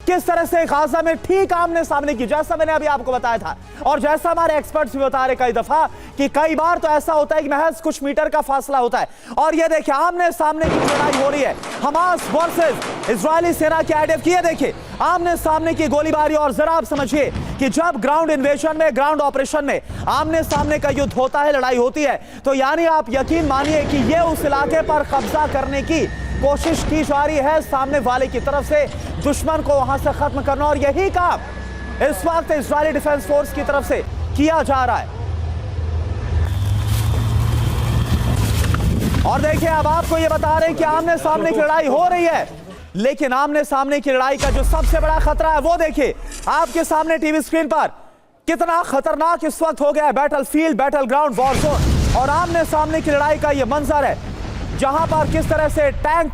किस तरह से गाजा में ठीक आमने सामने की, जैसा मैंने अभी आपको बताया था और जैसा हमारे एक्सपर्ट्स भी बता रहे कई दफा कि कई बार तो ऐसा होता है कि महज कुछ मीटर का फासला होता है। और ये देखिए आमने सामने की लड़ाई हो रही है, हमास वर्सेस इजरायली सेना की आईडीएफ की। ये देखिए आमने सामने की गोलीबारी। और जरा आप समझिए कि जब ग्राउंड इन्वेजन में, ग्राउंड ऑपरेशन में आमने सामने का युद्ध होता है, लड़ाई होती है, तो यानी आप यकीन मानिए कि ये उस इलाके पर कब्जा करने की कोशिश की जा रही है सामने वाले की तरफ से, दुश्मन को वहां से खत्म करना। और यही काम इस वक्त इजरायली डिफेंस फोर्स की तरफ से किया जा रहा है। और देखिए अब आपको यह बता रहे हैं कि आमने सामने की लड़ाई हो रही है, लेकिन आमने सामने की लड़ाई का जो सबसे बड़ा खतरा है वो देखिए आपके सामने टीवी स्क्रीन पर कितना खतरनाक इस वक्त हो गया है battle field, battle ground, war zone. और आमने सामने की लड़ाई का यह मंजर है जहां पर किस तरह से टैंक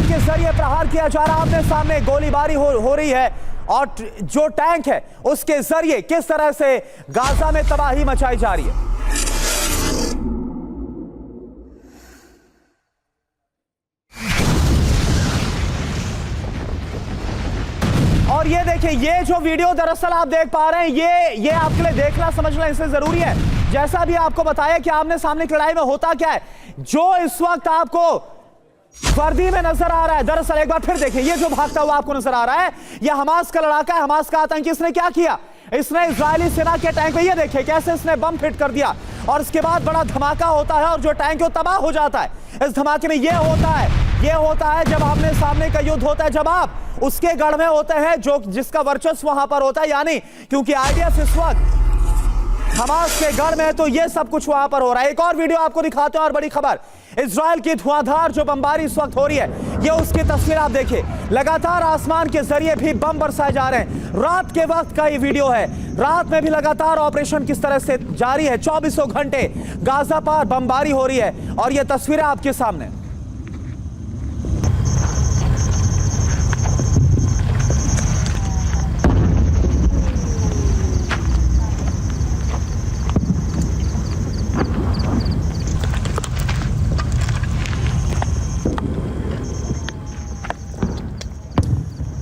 के जरिए प्रहार किया जा रहा है, आमने सामने गोलीबारी हो रही है और जो टैंक है उसके जरिए किस तरह से गाजा में तबाही मचाई जा रही है। और ये देखिए ये जो वीडियो दरअसल आप देख पा रहे हैं, ये आपके लिए देखना समझना इससे जरूरी है। जैसा भी आपको बताया कि आमने सामने की लड़ाई में होता क्या है, जो इस वक्त आपको वर्दी में नजर आ रहा है, दरअसल एक बार फिर देखिए ये जो भागता हुआ आपको नजर आ रहा है, यह हमास का लड़ाका है, हमास का आतंकी। इसने क्या किया, इसने इजरायली सेना के टैंक में, ये देखिए कैसे इसने बम फिट कर दिया और इसके बाद बड़ा धमाका होता है और जो टैंक है वो तबाह हो जाता है। इस धमाके में ये होता है जब आमने सामने का युद्ध होता है, जब आप उसके गढ़ में होते हैं जो जिसका वर्चस्व वहां पर होता है, यानी क्योंकि आईडीएफ इस वक्त हमास के गढ़ में है तो ये सब कुछ वहां पर हो रहा है। एक और वीडियो आपको दिखाते हैं और बड़ी खबर, इजराइल की धुआंधार जो बमबारी इस वक्त हो रही है, ये उसकी तस्वीर आप देखिए। लगातार आसमान के जरिए भी बम बरसाए जा रहे हैं। रात के वक्त का ये वीडियो है, रात में भी लगातार ऑपरेशन किस तरह से जारी है, 24 घंटे गाजा पर बमबारी हो रही है और ये तस्वीरें आपके सामने।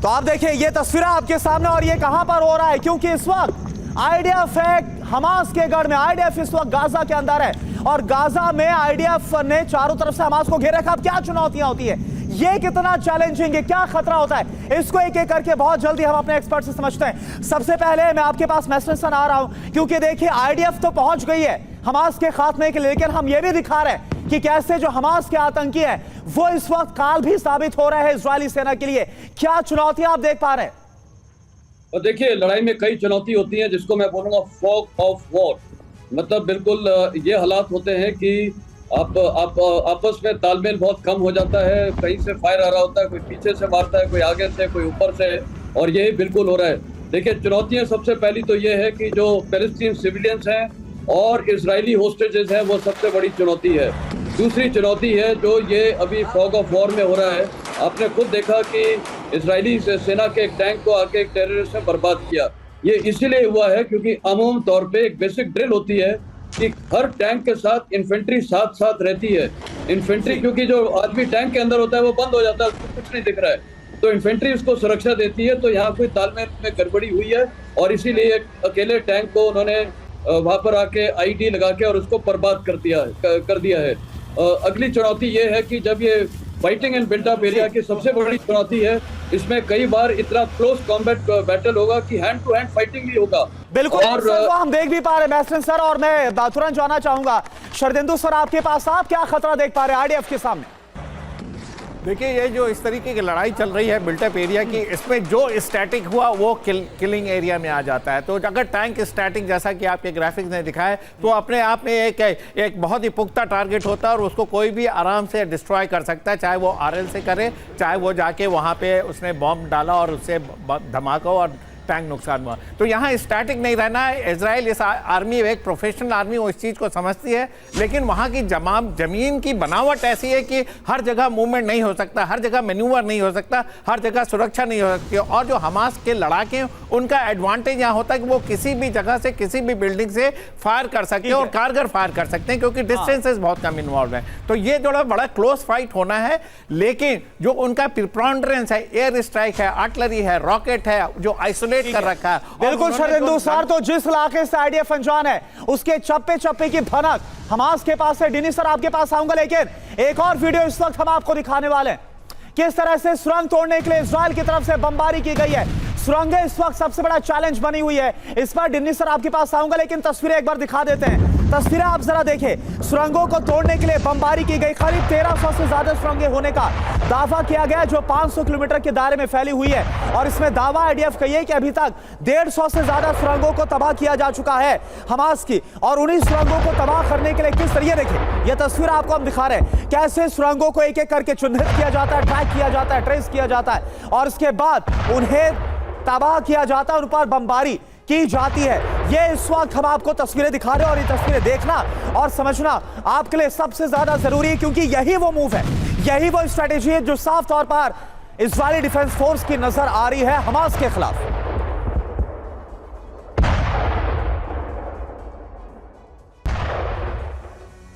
तो आप देखिए ये तस्वीरें आपके सामने और ये कहां पर हो रहा है, क्योंकि इस वक्त आईडीएफ है हमास के गढ़ में, आईडीएफ इस वक्त गाजा के अंदर है और गाजा में आईडीएफ ने चारों तरफ से हमास को घेर रखा। अब क्या चुनौतियां होती है, ये कितना चैलेंजिंग है, क्या खतरा होता है, इसको एक एक करके बहुत जल्दी हम अपने एक्सपर्ट से समझते हैं। सबसे पहले मैं आपके पास मैसेज आ रहा हूं क्योंकि देखिए आईडीएफ तो पहुंच गई है हमास के खात्मे के लिए, लेकिन हम ये भी दिखा रहे हैं कि कैसे जो हमास के आतंकी है वो इस वक्त काल भी साबित हो रहे हैं इजरायली सेना के लिए। क्या चुनौतियां आप देख पा रहे हैं? और देखिए लड़ाई में कई चुनौती होती हैं जिसको मैं बोलूंगा फॉग ऑफ वॉर, मतलब बिल्कुल ये हालात होते हैं कि आप आपस में तालमेल बहुत कम हो जाता है, कहीं से फायर आ रहा होता है, कोई पीछे से मारता है, कोई आगे से, कोई ऊपर से, और यही बिल्कुल हो रहा है। देखिए चुनौतियां सबसे पहली तो ये है कि जो पैलेस्टीन सिविलियंस हैं और इजरायली होस्टेजेस हैं वो सबसे बड़ी चुनौती है। दूसरी चुनौती है जो ये अभी फॉग ऑफ वॉर में हो रहा है, आपने खुद देखा कि इजरायली सेना के एक टैंक को आके एक टेररिस्ट ने बर्बाद किया। ये इसीलिए हुआ है क्योंकि आमूम तौर पे एक बेसिक ड्रिल होती है कि हर टैंक के साथ इन्फेंट्री साथ साथ रहती है। इन्फेंट्री क्योंकि जो आदमी टैंक के अंदर होता है वो बंद हो जाता है, उसको कुछ नहीं दिख रहा है, तो इन्फेंट्री उसको सुरक्षा देती है। तो यहाँ कोई तालमेल में गड़बड़ी हुई है और इसीलिए अकेले टैंक को उन्होंने वहां पर आके आईडी लगा के और उसको बर्बाद कर दिया है। अगली चुनौती ये है कि जब ये fighting in built up area की सबसे बड़ी चुनौती है, इसमें कई बार इतना क्लोज कॉम्बैट बैटल होगा कि हैंड टू हैंड फाइटिंग भी होगा। बिल्कुल और सर, वो हम देख भी पा रहे हैं मैस्टन सर, और मैं तुरंत जाना चाहूंगा शरदेंदु सर आपके पास, आप क्या खतरा देख पा रहे हैं आईडीएफ के सामने? देखिए ये जो इस तरीके की लड़ाई चल रही है बिल्टअप एरिया की, इसमें जो स्टैटिक हुआ वो किलिंग एरिया में आ जाता है। तो अगर टैंक स्टैटिक जैसा कि आपके ग्राफिक्स ने दिखाया तो अपने आप में एक बहुत ही पुख्ता टारगेट होता है और उसको कोई भी आराम से डिस्ट्रॉय कर सकता है, चाहे वो आरएल से करे, चाहे वो जाके वहाँ पे उसने बॉम्ब डाला और उससे धमाका और टैंक नुकसान हुआ। तो यहाँ स्टैटिक नहीं रहना है। इजराइल इस आर्मी एक प्रोफेशनल आर्मी वो इस चीज़ को समझती है, लेकिन वहाँ की जमीन की बनावट ऐसी है कि हर जगह मूवमेंट नहीं हो सकता, हर जगह मैन्यूवर नहीं हो सकता, हर जगह सुरक्षा नहीं हो सकती। और जो हमास के लड़ाके हैं उनका एडवांटेज यहाँ होता है कि वो किसी भी जगह से किसी भी बिल्डिंग से फायर कर सकते हैं और कारगर फायर कर सकते हैं, क्योंकि डिस्टेंसेस बहुत कम इन्वॉल्व है। तो ये जो बड़ा क्लोज फाइट होना है, लेकिन जो उनका प्रिपॉन्डरेंस है, एयर स्ट्राइक है, आर्टिलरी है, रॉकेट है, जो आइसोलेट कर रखा है। बिल्कुल शर्मिंदु सर, तो जिस इलाके से आईडीएफ अनजान है उसके चप्पे चप्पे की भनक हमास के पास है। डिनी सर आपके पास आऊंगा, लेकिन एक और वीडियो इस वक्त हम आपको दिखाने वाले हैं किस तरह से सुरंग तोड़ने के लिए इजराइल की तरफ से बमबारी की गई है। सुरंगें इस वक्त सबसे बड़ा चैलेंज बनी हुई है। इस पर डिनी सर आपके पास आऊंगा, लेकिन तस्वीरें एक बार दिखा देते हैं। तस्वीरें आप जरा देखें, सुरंगों को तोड़ने के लिए बमबारी की गई। करीब 1300 से ज्यादा सुरंगें होने का दावा किया गया, जो 500 किलोमीटर के दायरे में फैली हुई है। और इसमें दावा आईडीएफ का है कि अभी तक 150 से ज्यादा सुरंगों को तबाह किया जा चुका है हमास की। और उन्हीं सुरंगों को तबाह करने के लिए किस तरह, देखें यह तस्वीर आपको हम दिखा रहे हैं, कैसे सुरंगों को एक एक करके चिन्हित किया जाता है, ट्रैक किया जाता है, ट्रेस किया जाता है, और इसके बाद उन्हें तबाह किया जाता है, उन पर बमबारी की जाती है। ये इस वक्त हम आपको तस्वीरें दिखा रहे हैं, और ये तस्वीरें देखना और समझना आपके लिए सबसे ज्यादा जरूरी है, क्योंकि यही वो मूव है, यही वो स्ट्रेटेजी है जो साफ तौर पर इजरायली डिफेंस फोर्स की नजर आ रही है हमास के खिलाफ।